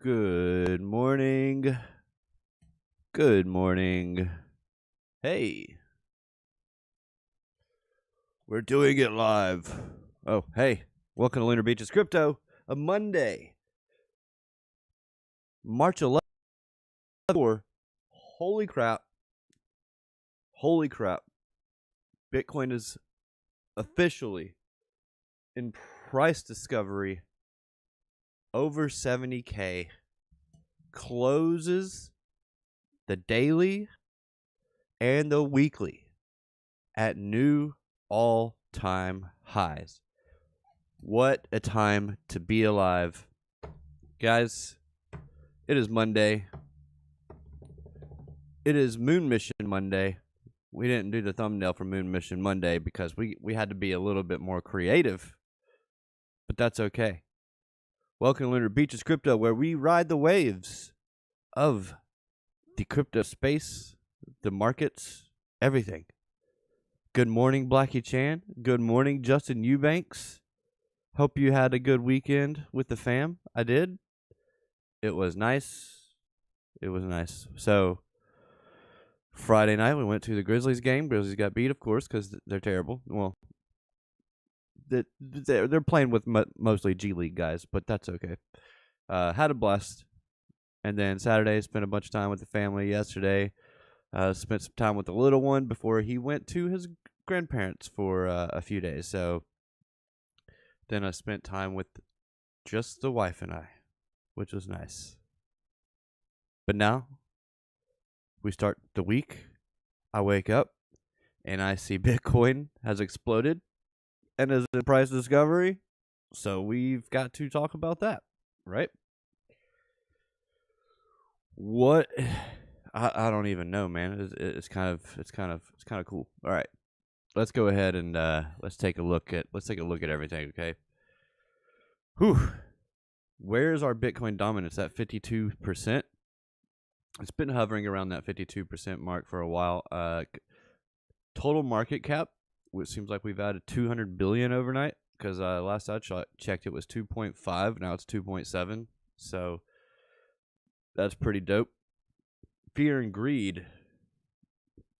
Good morning. Good morning. Hey. We're doing it live. Oh, hey. Welcome to Lunar Beaches Crypto. A Monday. March 11th. Holy crap. Holy crap. Bitcoin is officially in price discovery over 70K. Closes the daily and the weekly at new all-time highs. What a time to be alive. Guys, it is Monday. It is Moon Mission Monday. We didn't do the thumbnail for Moon Mission Monday because we had to be a little bit more creative, but that's okay. Welcome to Lunar Beaches Crypto, where we ride the waves of the crypto space, the markets, everything. Good morning, Blackie Chan. Good morning, Justin Eubanks. Hope you had a good weekend with the fam. I did. It was nice. It was nice. So, Friday night, we went to the Grizzlies game. Grizzlies got beat, of course, because they're terrible. Well, they're playing with mostly G League guys, but that's okay. Had a blast. And then Saturday, spent a bunch of time with the family. Yesterday, spent some time with the little one before he went to his grandparents for a few days. So then I spent time with just the wife and I, which was nice. But now we start the week. I wake up and I see Bitcoin has exploded and is in price discovery. So we've got to talk about that, right? What? I don't even know, man. It's kind of cool. All right, let's go ahead and let's take a look at everything. Okay. Whew. Where's our Bitcoin dominance at 52%? It's been hovering around that 52% mark for a while. Total market cap, which seems like we've added 200 billion overnight, because last I checked it was 2.5. Now it's 2.7. So that's pretty dope. Fear and greed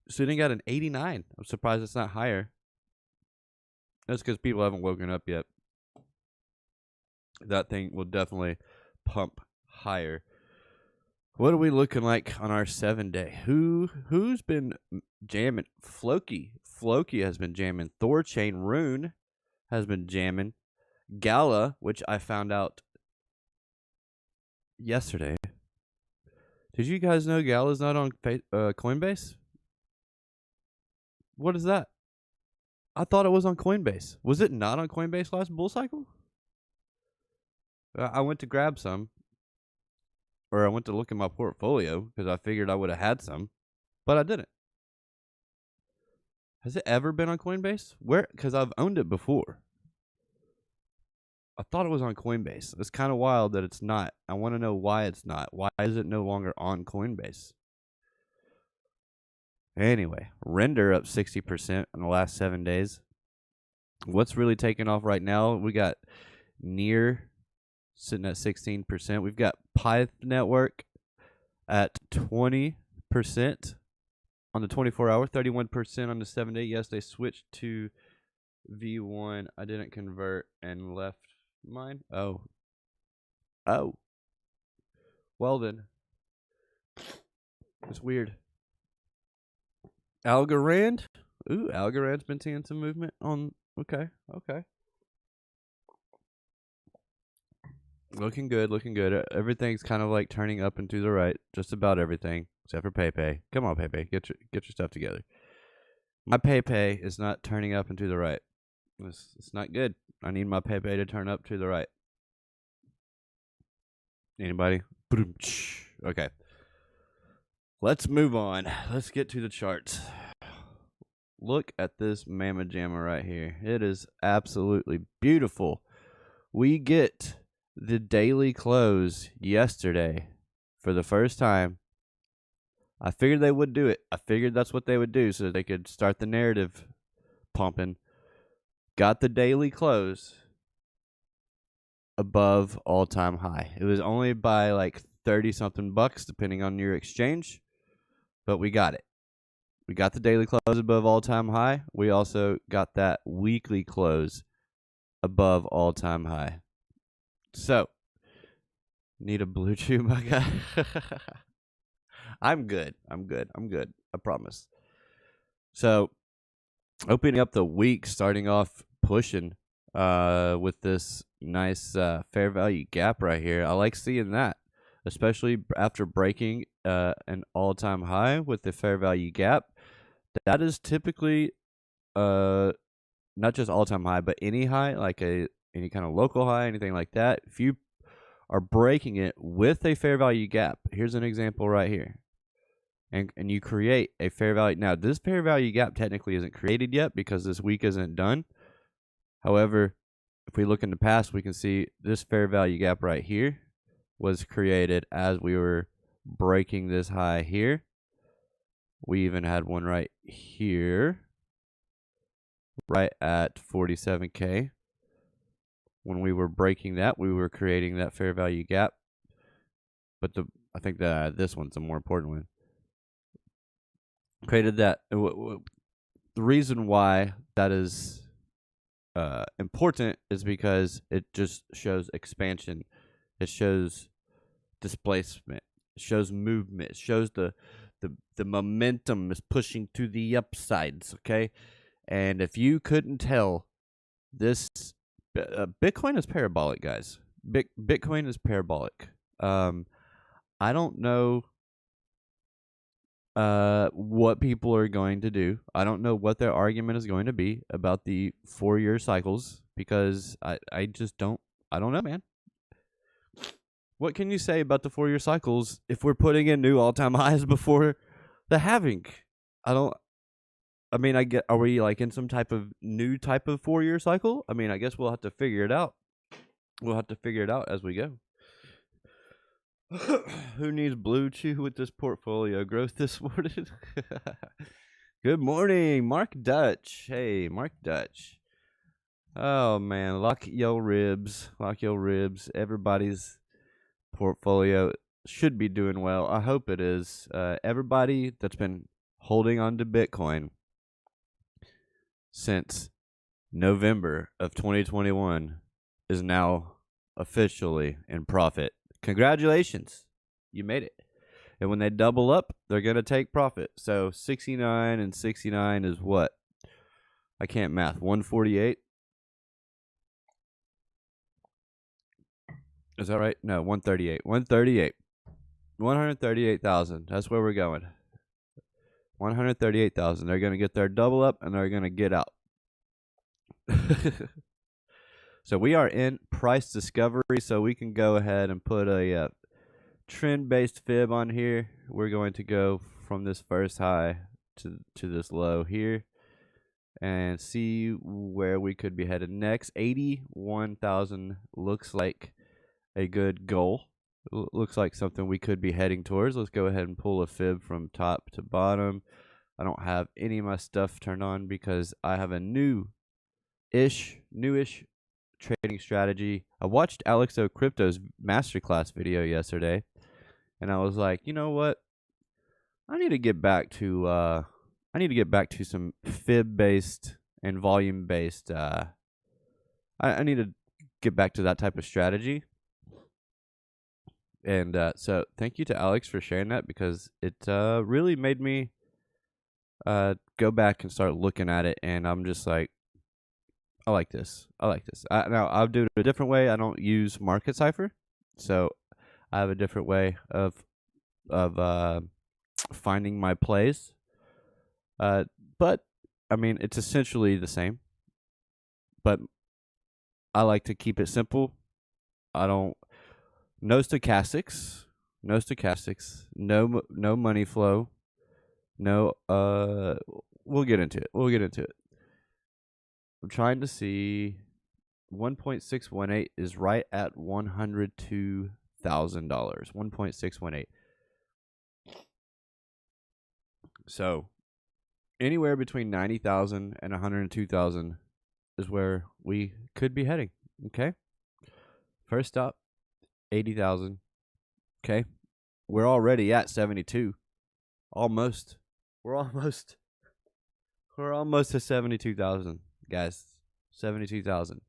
sitting at an 89. I'm surprised it's not higher. That's because people haven't woken up yet. That thing will definitely pump higher. What are we looking like on our 7-day? Who's been jamming? Floki has been jamming. Thorchain Rune has been jamming. Gala, which I found out yesterday. Did you guys know Gala's not on Coinbase? What is that? I thought it was on Coinbase. Was it not on Coinbase last bull cycle? I went to grab some. Or I went to look at my portfolio because I figured I would have had some. But I didn't. Has it ever been on Coinbase? Where? Because I've owned it before. I thought it was on Coinbase. It's kind of wild that it's not. I want to know why it's not. Why is it no longer on Coinbase? Anyway, Render up 60% in the last 7 days. What's really taking off right now? We got Near sitting at 16%. We've got Pyth Network at 20% on the 24-hour, 31% on the 7-day. Yes, they switched to V1. I didn't convert and left mine. Oh. Well then. It's weird. Algorand. Ooh, Algorand's been seeing some movement on. Okay. Looking good. Everything's kind of like turning up and to the right. Just about everything, except for PayPay. Come on, PayPay. Get your stuff together. My PayPay is not turning up and to the right. It's not good. I need my PayPay to turn up to the right. Anybody? Okay. Let's move on. Let's get to the charts. Look at this mamma jamma right here. It is absolutely beautiful. We get the daily close yesterday for the first time. I figured they would do it. I figured that's what they would do so that they could start the narrative pumping. Got the daily close above all-time high. It was only by like 30 something bucks depending on your exchange, but we got it. We got the daily close above all-time high. We also got that weekly close above all-time high. So, need a blue chew, my guy? I'm good. I promise. So, opening up the week, starting off pushing with this nice fair value gap right here. I like seeing that, especially after breaking an all-time high with the fair value gap. That is typically not just all-time high, but any high, like any kind of local high, anything like that. If you are breaking it with a fair value gap, here's an example right here. And you create a fair value. Now, this fair value gap technically isn't created yet because this week isn't done. However, if we look in the past, we can see this fair value gap right here was created as we were breaking this high here. We even had one right here, right at 47K. When we were breaking that, we were creating that fair value gap. But I think that this one's a more important one. Created that. The reason why that is important is because it just shows expansion. It shows displacement. It shows movement. It shows the momentum is pushing to the upsides. Okay, and if you couldn't tell, this Bitcoin is parabolic, guys. Bitcoin is parabolic. I don't know what people are going to do. I don't know what their argument is going to be about the 4-year cycles because I just don't know, man. What can you say about the 4-year cycles if we're putting in new all-time highs before the halving? Are we like in some type of new type of 4-year cycle? I mean, I guess we'll have to figure it out. We'll have to figure it out as we go. Who needs blue chew with this portfolio growth this morning? Good morning, Mark Dutch. Hey, Mark Dutch. Oh, man, lock your ribs. Everybody's portfolio should be doing well. I hope it is. Everybody that's been holding on to Bitcoin since November of 2021 is now officially in profit. Congratulations. You made it. And when they double up, they're going to take profit. So 69 and 69 is what? I can't math. 148? Is that right? No, 138. 138. 138,000. That's where we're going. 138,000. They're going to get their double up and they're going to get out. So we are in price discovery, so we can go ahead and put a trend-based fib on here. We're going to go from this first high to this low here and see where we could be headed next. 81,000 looks like a good goal. Looks like something we could be heading towards. Let's go ahead and pull a fib from top to bottom. I don't have any of my stuff turned on because I have a newish trading strategy. I watched Alexo Crypto's masterclass video yesterday, and I was like, you know what? I need to get back to some fib based and volume based. I need to get back to that type of strategy. And so thank you to Alex for sharing that because it really made me go back and start looking at it, and I'm just like, I like this. Now, I'll do it a different way. I don't use Market Cipher, so I have a different way of finding my plays. But, I mean, it's essentially the same. But I like to keep it simple. No stochastics, no money flow, no, we'll get into it. I'm trying to see 1.618 is right at $102,000. 1.618. So anywhere between 90,000 and 102,000 is where we could be heading. Okay. First stop, 80,000. Okay. We're already at 72. Almost. We're almost to 72,000, guys. 72,000.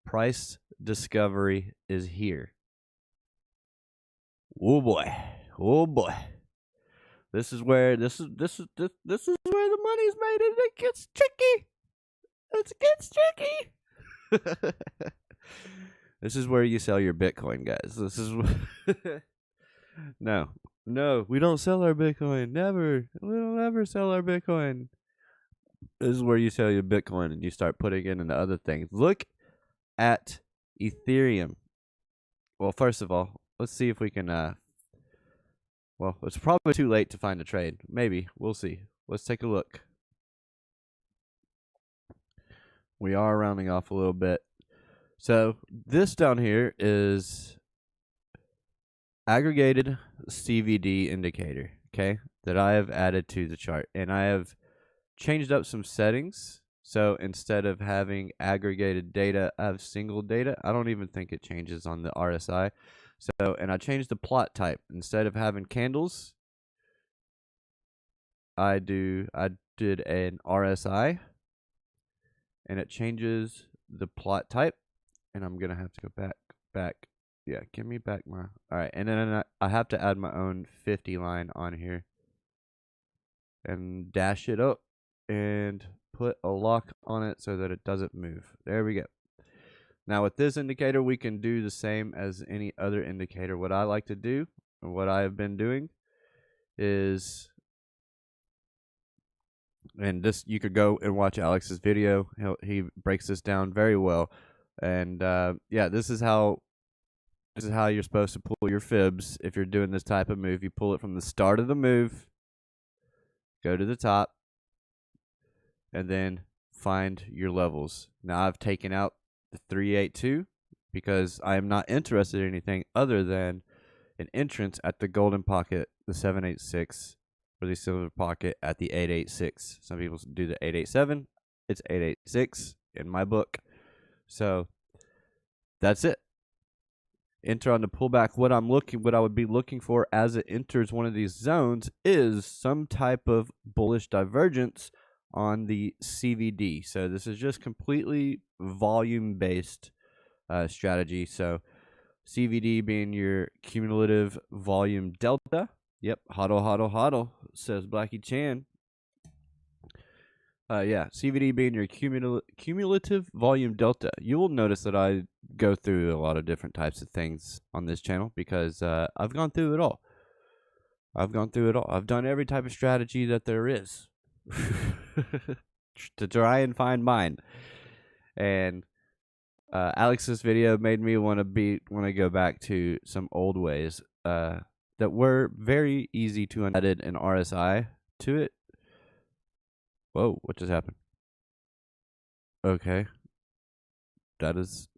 Price discovery is here. Oh boy. Oh boy. This is where the money's made, and it gets tricky. It gets tricky. This is where you sell your Bitcoin, guys. This is no, we don't sell our Bitcoin. Never. We don't ever sell our Bitcoin. This is where you sell your Bitcoin and you start putting it into other things. Look at Ethereum. Well, first of all, let's see if we can. Well, it's probably too late to find a trade. Maybe. We'll see. Let's take a look. We are rounding off a little bit. So this down here is aggregated CVD indicator, okay, that I have added to the chart. And I have changed up some settings. So instead of having aggregated data, I have single data. I don't even think it changes on the RSI. So, and I changed the plot type. Instead of having candles, I did an RSI, and it changes the plot type. And I'm gonna have to go back. Yeah, give me back my. All right, and then I have to add my own 50 line on here, and dash it up, and put a lock on it so that it doesn't move. There we go. Now with this indicator, we can do the same as any other indicator. What I like to do, and what I have been doing, is, and this, you could go and watch Alex's video. He breaks this down very well. And yeah, this is how you're supposed to pull your fibs if you're doing this type of move. You pull it from the start of the move, go to the top, and then find your levels. Now I've taken out the 382 because I am not interested in anything other than an entrance at the golden pocket, the 786, or the silver pocket at the 886. Some people do the 887. It's 886 in my book. So that's it. Enter on the pullback. What I would be looking for as it enters one of these zones is some type of bullish divergence on the CVD. So this is just completely volume based strategy. So CVD being your cumulative volume delta. Yep, hodl, hodl, hodl, says Blackie Chan. Yeah, CVD being your cumulative volume delta. You will notice that I go through a lot of different types of things on this channel because I've gone through it all. I've done every type of strategy that there is to try and find mine. And Alex's video made me want to go back to some old ways that were very easy to added an RSI to it. Whoa, what just happened? Okay. That is...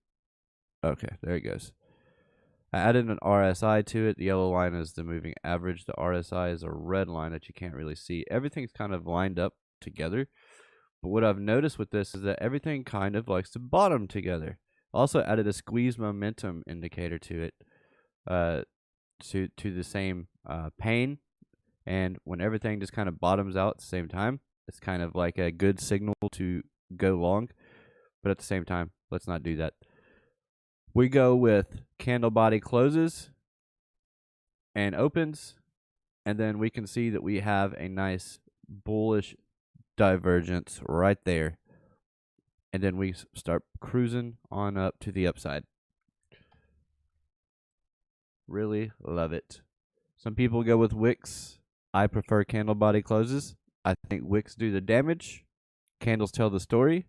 Okay, there it goes. I added an RSI to it. The yellow line is the moving average. The RSI is a red line that you can't really see. Everything's kind of lined up together. But what I've noticed with this is that everything kind of likes to bottom together. Also added a squeeze momentum indicator to it. To the same pane. And when everything just kind of bottoms out at the same time, it's kind of like a good signal to go long, but at the same time, let's not do that. We go with candle body closes and opens, and then we can see that we have a nice bullish divergence right there. And then we start cruising on up to the upside. Really love it. Some people go with wicks. I prefer candle body closes. I think wicks do the damage. Candles tell the story.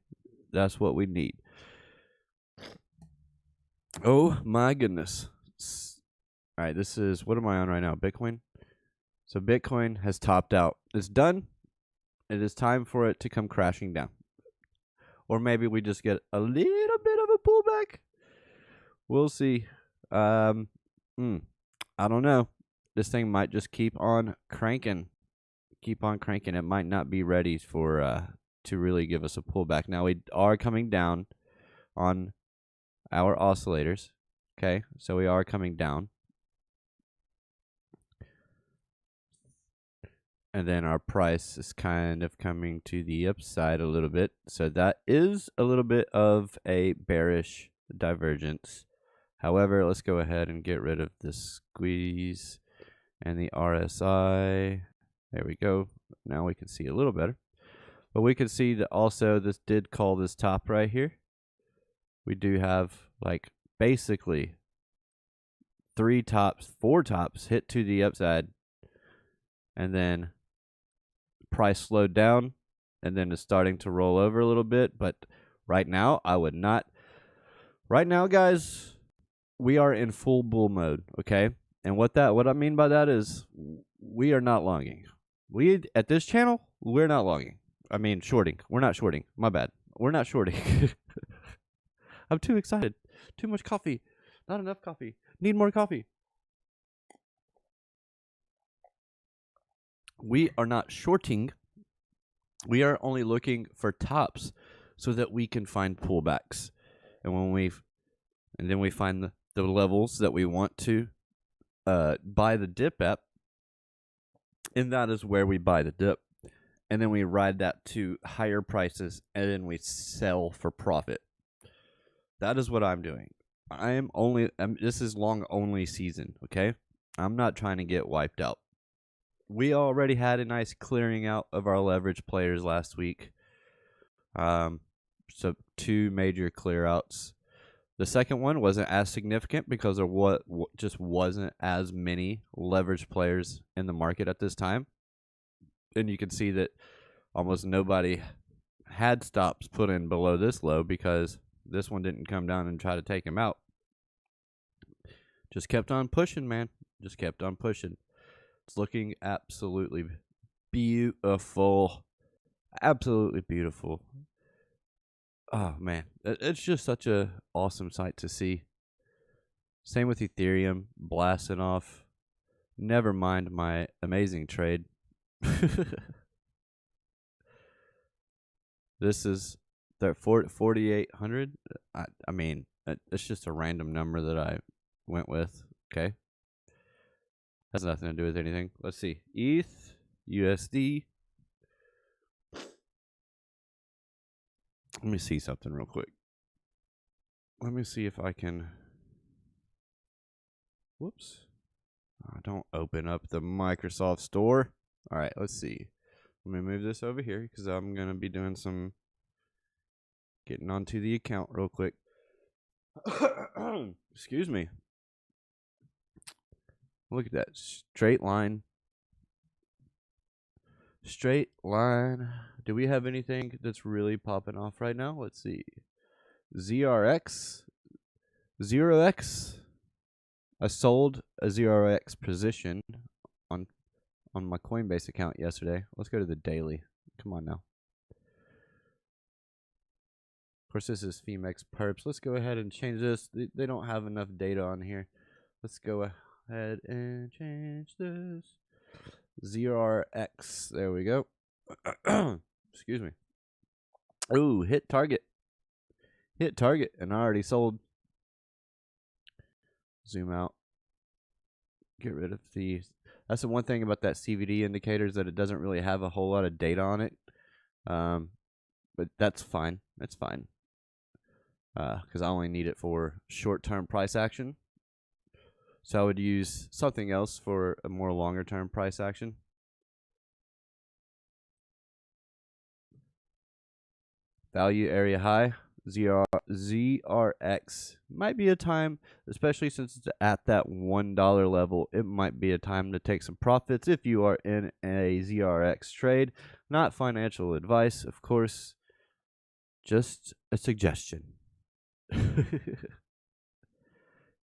That's what we need. Oh my goodness. All right, this is, what am I on right now? Bitcoin? So Bitcoin has topped out. It's done. It is time for it to come crashing down. Or maybe we just get a little bit of a pullback. We'll see. I don't know. This thing might just keep on cranking. It might not be ready for to really give us a pullback. Now we are coming down on our oscillators. Okay, so we are coming down. And then our price is kind of coming to the upside a little bit. So that is a little bit of a bearish divergence. However, let's go ahead and get rid of the squeeze and the RSI. There we go. Now we can see a little better. But we can see that also this did call this top right here. We do have like basically 4 tops hit to the upside. And then price slowed down and then is starting to roll over a little bit. But right now, I would not. Right now, guys, we are in full bull mode, okay? And what I mean by that is we are not longing. We at this channel, we're not longing. I mean shorting. We're not shorting. My bad. We're not shorting. I'm too excited. Too much coffee. Not enough coffee. Need more coffee. We are not shorting. We are only looking for tops so that we can find pullbacks. And then we find the levels that we want to buy the dip at. And that is where we buy the dip. And then we ride that to higher prices and then we sell for profit. That is what I'm doing. This is long only season, okay? I'm not trying to get wiped out. We already had a nice clearing out of our leverage players last week. So 2 major clear outs. The second one wasn't as significant because there just wasn't as many leverage players in the market at this time. And you can see that almost nobody had stops put in below this low because this one didn't come down and try to take him out. Just kept on pushing, man. Just kept on pushing. It's looking absolutely beautiful. Absolutely beautiful. Oh, man. It's just such a awesome sight to see. Same with Ethereum. Blasting off. Never mind my amazing trade. This is 4,800. I mean, it's just a random number that I went with. Okay. Has nothing to do with anything. Let's see. ETH, USD. Let me see something real quick. Let me see if I can. Whoops. Don't open up the Microsoft Store. All right, let's see. Let me move this over here because I'm going to be doing some getting onto the account real quick. Excuse me. Look at that. Straight line. Straight line. Do we have anything that's really popping off right now? Let's see. ZRX. 0x. I sold a 0x position on my Coinbase account yesterday. Let's go to the daily. Come on now. Of course, this is Femex Perps. Let's go ahead and change this. They don't have enough data on here. Let's go ahead and change this. ZRX. There we go. Excuse me. Ooh, hit target. Hit target, and I already sold. Zoom out. Get rid of these. That's the one thing about that CVD indicator is that it doesn't really have a whole lot of data on it. But that's fine. That's fine. Because I only need it for short-term price action. So I would use something else for a more longer-term price action. Value area high. ZRX might be a time, especially since it's at that $1 level, it might be a time to take some profits if you are in a ZRX trade. Not financial advice, of course, just a suggestion.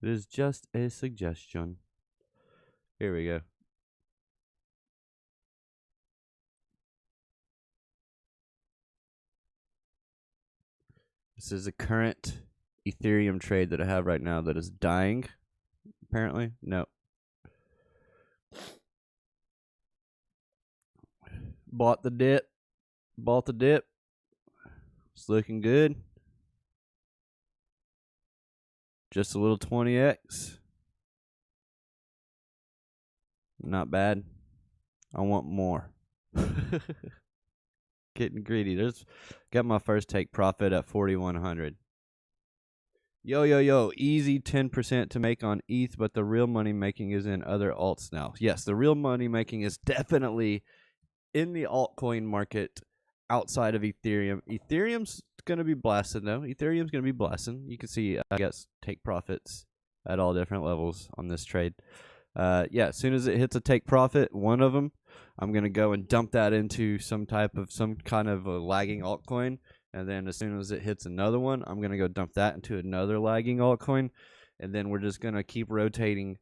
It is just a suggestion. Here we go. This is a current Ethereum trade that I have right now that is dying. Apparently, no. Bought the dip. Bought the dip. It's looking good. Just a little 20x. Not bad. I want more. Getting greedy. Got my first take profit at 4,100. Yo. Easy 10% to make on ETH, but the real money making is in other alts now. Yes, the real money making is definitely in the altcoin market outside of Ethereum. Ethereum's going to be blasted, though. Ethereum's going to be blasting. You can see, I guess, take profits at all different levels on this trade. Yeah, as soon as it hits a take profit, one of them, I'm going to go and dump that into some kind of a lagging altcoin. And then as soon as it hits another one, I'm going to go dump that into another lagging altcoin. And then we're just going to keep rotating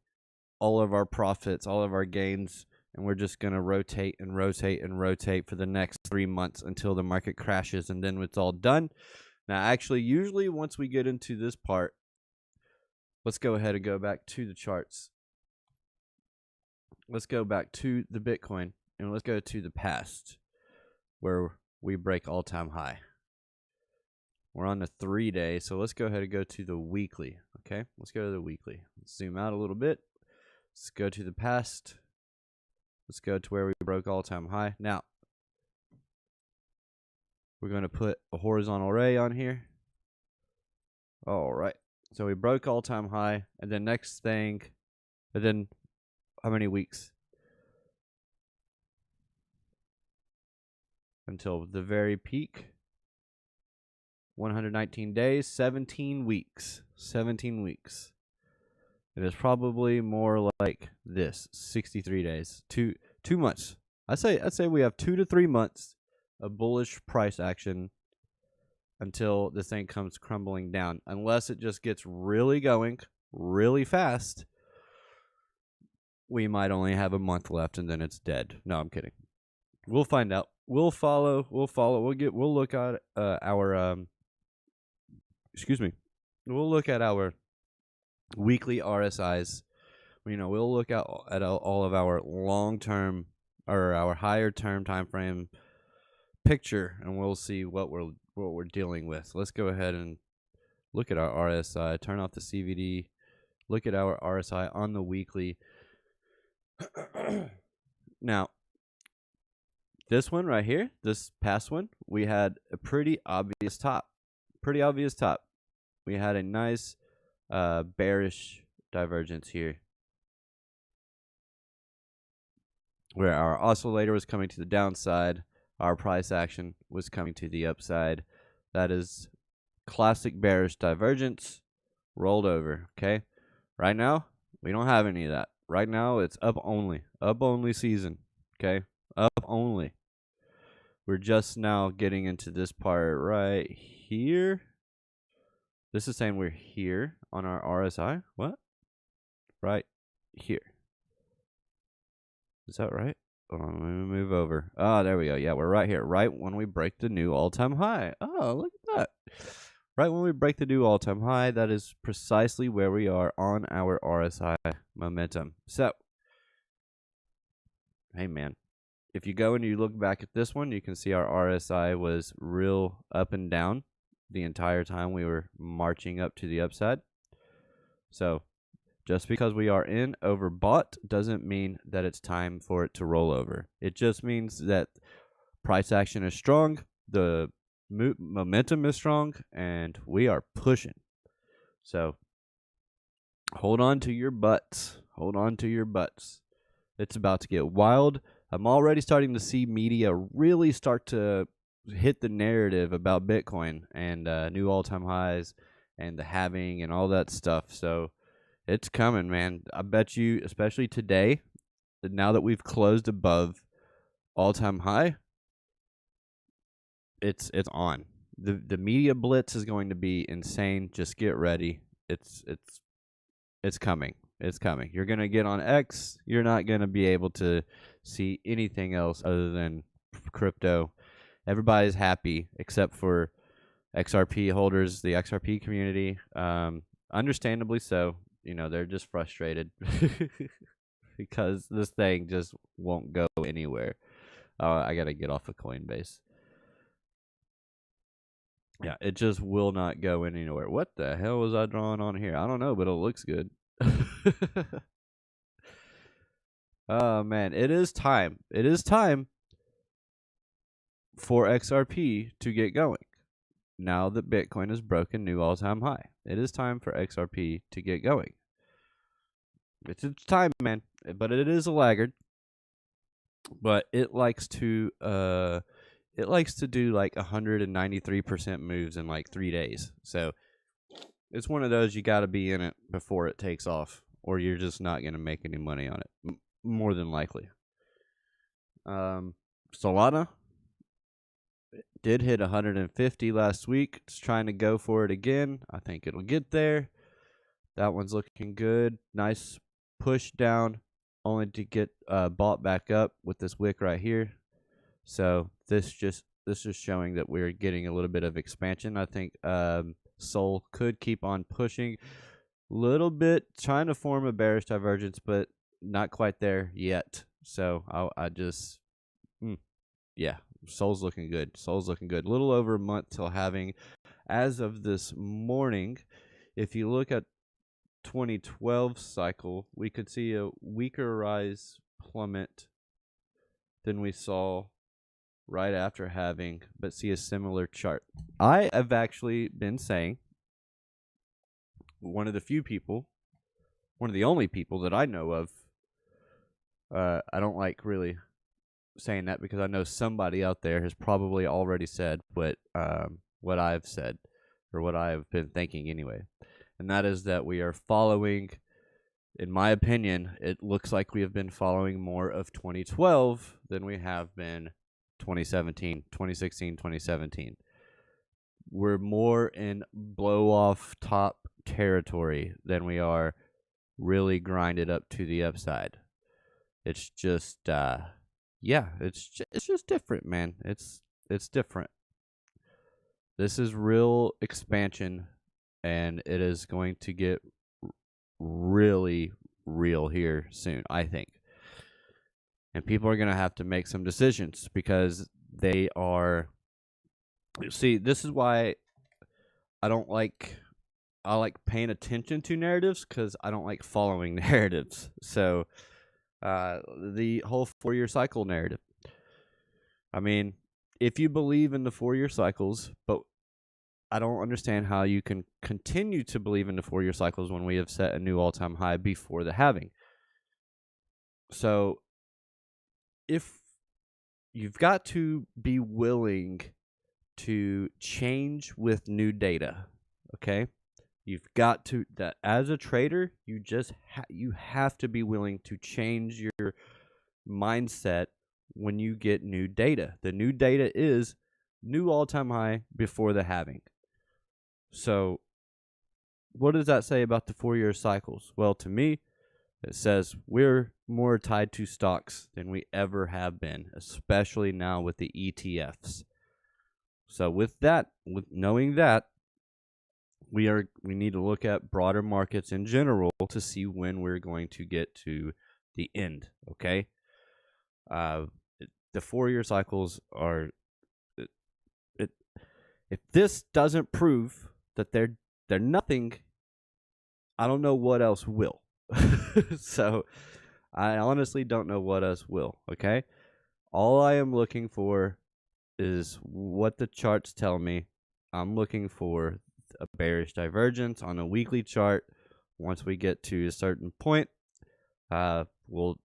all of our profits, all of our gains. And we're just going to rotate and rotate and rotate for the next 3 months until the market crashes. And then it's all done. Now, actually, usually once we get into this part, let's go ahead and go back to the charts. Let's go back to the Bitcoin. And let's go to the past where we break all-time high. We're on the 3-day, so let's go ahead and go to the weekly, okay? Let's go to the weekly. Let's zoom out a little bit. Let's go to the past. Let's go to where we broke all-time high. Now, we're going to put a horizontal ray on here. All right. So we broke all-time high, and then next thing, and then how many weeks? Until the very peak. 119 days, 17 weeks. 17 weeks. It is probably more like this, 63 days. Two months. I'd say we have 2 to 3 months of bullish price action until this thing comes crumbling down. Unless it just gets really going, really fast, we might only have a month left and then it's dead. No, I'm kidding. We'll find out. We'll follow. We'll look at our We'll look at our weekly RSIs. We'll look at all of our long-term or our higher term time frame picture, and we'll see what we're dealing with. Let's go ahead and look at our RSI. Turn off the CVD. Look at our RSI on the weekly. Now, this one right here, this past one, we had a pretty obvious top. We had a nice bearish divergence here, where our oscillator was coming to the downside, our price action was coming to the upside. That is classic bearish divergence rolled over, okay? Right now, we don't have any of that. Right now, it's up only season, okay? Up only. We're just now getting into this part right here. This is saying we're here on our RSI. What? Right here. Is that right? Hold on, let me move over. Oh, there we go. Yeah, we're right here. Right when we break the new all-time high. Oh, look at that. Right when we break the new all-time high, that is precisely where we are on our RSI momentum. So, hey, man. If you go and you look back at this one, you can see our RSI was real up and down the entire time we were marching up to the upside. So, just because we are in overbought doesn't mean that it's time for it to roll over. It just means that price action is strong, the momentum is strong, and we are pushing. So, hold on to your butts. Hold on to your butts. It's about to get wild. I'm already starting to see media really start to hit the narrative about Bitcoin and new all-time highs and the halving and all that stuff. So it's coming, man. I bet you, especially today, that now that we've closed above all-time high, it's on. The media blitz is going to be insane. Just get ready. It's coming. It's coming. You're going to get on X. You're not going to be able to see anything else other than crypto. Everybody's happy except for XRP holders, the XRP community. Understandably so. They're just frustrated because this thing just won't go anywhere. I got to get off of Coinbase. Yeah, it just will not go anywhere. What the hell was I drawing on here? I don't know, but it looks good. Oh man, it is time. It is time for XRP to get going. Now that Bitcoin has broken new all-time high, it is time for XRP to get going. It's time, man, but it is a laggard. But it likes to do like 193% moves in like 3 days. So it's one of those you got to be in it before it takes off, or you're just not going to make any money on it, more than likely. Solana did hit 150 last week. It's trying to go for it again. I think it'll get there. That one's looking good. Nice push down, only to get bought back up with this wick right here. So this is showing that we're getting a little bit of expansion. I think Sol could keep on pushing a little bit, trying to form a bearish divergence, but not quite there yet. So yeah, Sol's looking good. Sol's looking good. A little over a month till having. As of this morning, if you look at 2012 cycle, we could see a weaker rise plummet than we saw right after having, but see a similar chart. I have actually been saying, one of the only people that I know of, I don't like really saying that because I know somebody out there has probably already said what I've said, or what I've been thinking anyway. And that is that we are following, in my opinion, it looks like we have been following more of 2012 than we have been 2017, 2016, 2017. We're more in blow off top territory than we are really grinded up to the upside. It's just it's just different, man. It's different. This is real expansion, and it is going to get really real here soon, I think. And people are going to have to make some decisions because they are. See, this is why I like paying attention to narratives, because I don't like following narratives. So the whole 4-year cycle narrative. I mean, if you believe in the 4-year cycles, but I don't understand how you can continue to believe in the 4-year cycles when we have set a new all-time high before the halving. So if you've got to be willing to change with new data, okay? You've got to, that as a trader, you just you have to be willing to change your mindset when you get new data. The new data is new all-time high before the halving. So what does that say about the 4-year cycles? Well, to me, it says we're more tied to stocks than we ever have been, especially now with the ETFs. So with that, with knowing that, we need to look at broader markets in general to see when we're going to get to the end, okay? The 4-year cycles are if this doesn't prove that they're nothing, I don't know what else will. So I honestly don't know what else will, okay? All I am looking for is what the charts tell me. I'm looking for a bearish divergence on a weekly chart. Once we get to a certain point, we'll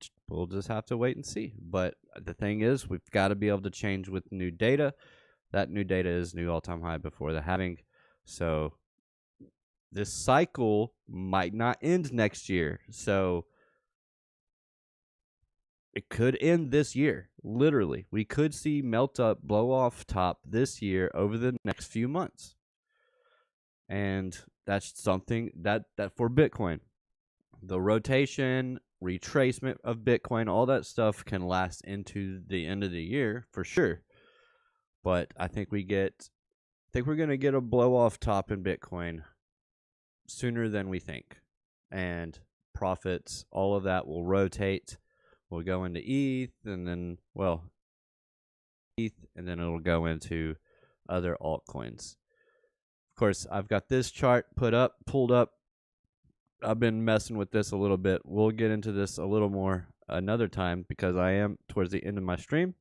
just have to wait and see. But the thing is, we've got to be able to change with new data. That new data is new all-time high before the halving. So this cycle might not end next year. So it could end this year. Literally, we could see melt up, blow off top this year over the next few months. And that's something that for Bitcoin, the rotation, retracement of Bitcoin, all that stuff can last into the end of the year for sure. But I think we're going to get a blow off top in Bitcoin sooner than we think. And profits, all of that will rotate. We'll go into ETH, and then it'll go into other altcoins. course, I've got this chart pulled up. I've been messing with this a little bit. We'll get into this a little more another time because I am towards the end of my stream.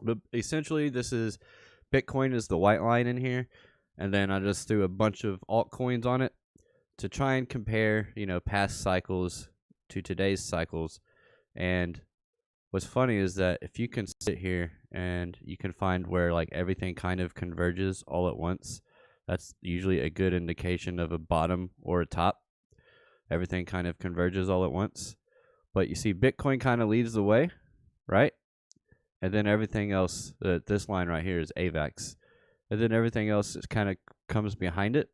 But essentially, this is Bitcoin is the white line in here, and then I just threw a bunch of altcoins on it to try and compare, past cycles to today's cycles. And what's funny is that if you can sit here and you can find where like everything kind of converges all at once, that's usually a good indication of a bottom or a top. Everything kind of converges all at once. But you see Bitcoin kind of leads the way, right? And then everything else, this line right here is AVAX. And then everything else is kind of comes behind it.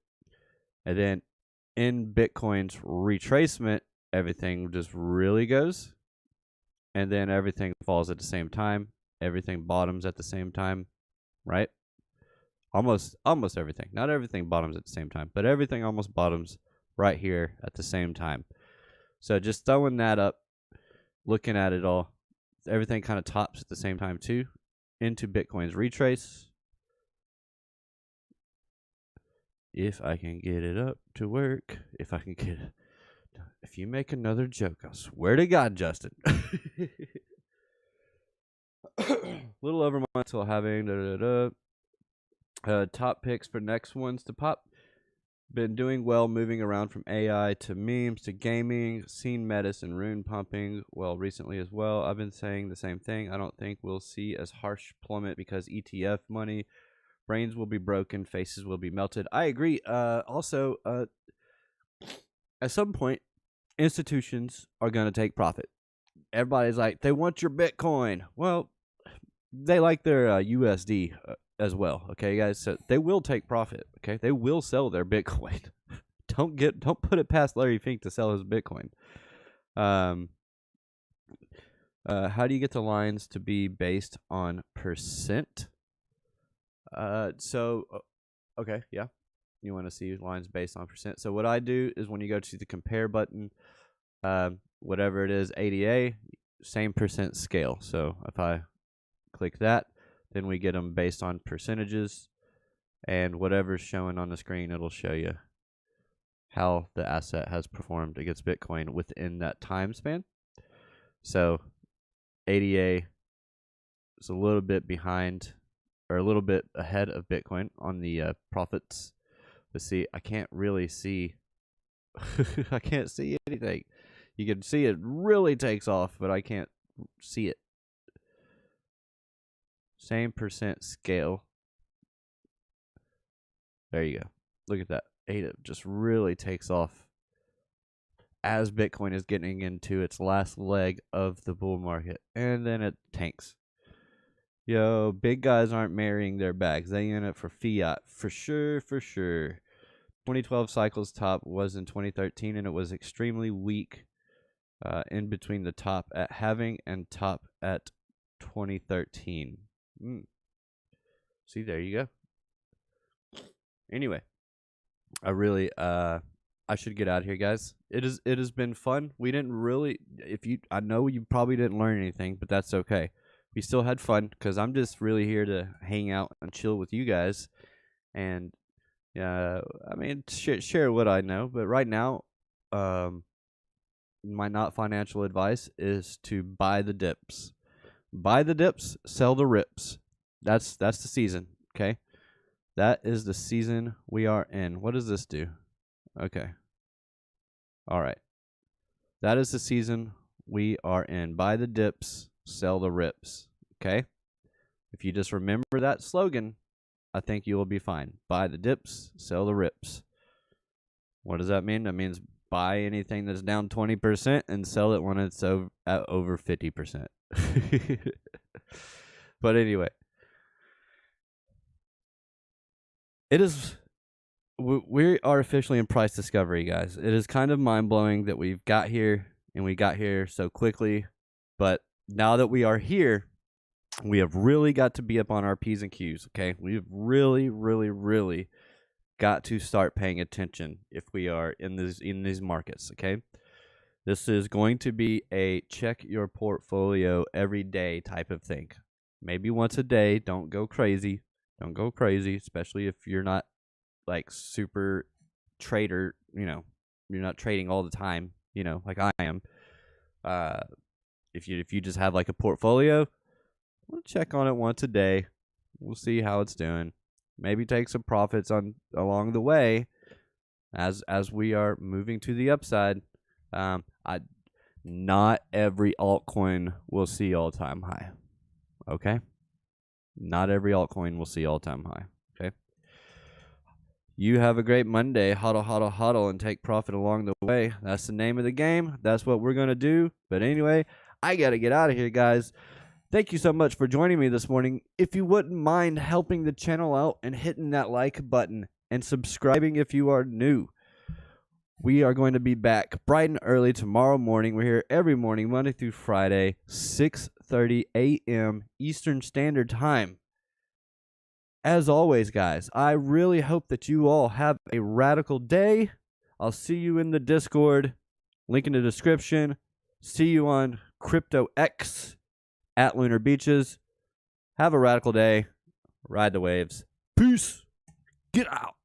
And then in Bitcoin's retracement, everything just really goes. And then everything falls at the same time. Everything bottoms at the same time, right? Almost everything. Not everything bottoms at the same time, but everything almost bottoms right here at the same time. So just throwing that up, looking at it all, everything kind of tops at the same time too, into Bitcoin's retrace. If I can get it up to work, if you make another joke, I swear to God, Justin. Little over my until having top picks for next ones to pop. Been doing well, moving around from AI to memes to gaming, seen medicine, rune pumping well recently as well. I've been saying the same thing. I don't think we'll see as harsh plummet because ETF money, brains will be broken, faces will be melted. I agree. Also, at some point, institutions are going to take profit. Everybody's like, they want your Bitcoin. Well, they like their USD as well, okay, guys? So they will take profit, okay? They will sell their Bitcoin. Don't put it past Larry Fink to sell his Bitcoin. How do you get the lines to be based on percent? Okay, yeah. You want to see lines based on percent. So what I do is when you go to the compare button, whatever it is, ADA, same percent scale. So if I click that, then we get them based on percentages, and whatever's showing on the screen, it'll show you how the asset has performed against Bitcoin within that time span. So ADA is a little bit behind, or a little bit ahead of Bitcoin on the profits. Let's see, I can't really see. I can't see anything. You can see it really takes off, but I can't see it. Same percent scale. There you go. Look at that. ADA just really takes off as Bitcoin is getting into its last leg of the bull market. And then it tanks. Yo, big guys aren't marrying their bags. They in it for fiat. For sure, for sure. 2012 cycle's top was in 2013, and it was extremely weak in between the top at halving and top at 2013. See, there you go. Anyway, I should get out of here, guys. It has been fun. We didn't really, I know you probably didn't learn anything, but that's okay. We still had fun because I'm just really here to hang out and chill with you guys, and share what I know. But right now, my not financial advice is to buy the dips. Buy the dips, sell the rips. That's the season, okay? That is the season we are in. What does this do? Okay. All right. That is the season we are in. Buy the dips, sell the rips, okay? If you just remember that slogan, I think you will be fine. Buy the dips, sell the rips. What does that mean? That means buy anything that's down 20% and sell it when it's at over 50%. But anyway, we are officially in price discovery, guys. It is kind of mind-blowing that we've got here and we got here so quickly, but now that we are here, we have really got to be up on our P's and Q's, okay? We've really, really, really got to start paying attention if we are in these markets, okay? This is going to be a check your portfolio every day type of thing. Maybe once a day. Don't go crazy. Don't go crazy, especially if you're not like super trader, you're not trading all the time, like I am. If you just have like a portfolio, we'll check on it once a day. We'll see how it's doing. Maybe take some profits along the way as we are moving to the upside. Not every altcoin will see all-time high. Okay? Not every altcoin will see all-time high. Okay? You have a great Monday. Hodl, hodl, hodl, and take profit along the way. That's the name of the game. That's what we're going to do. But anyway, I got to get out of here, guys. Thank you so much for joining me this morning. If you wouldn't mind helping the channel out and hitting that like button and subscribing if you are new. We are going to be back bright and early tomorrow morning. We're here every morning, Monday through Friday, 6:30 a.m. Eastern Standard Time. As always, guys, I really hope that you all have a radical day. I'll see you in the Discord. Link in the description. See you on Crypto X at Lunar Beaches. Have a radical day. Ride the waves. Peace. Get out.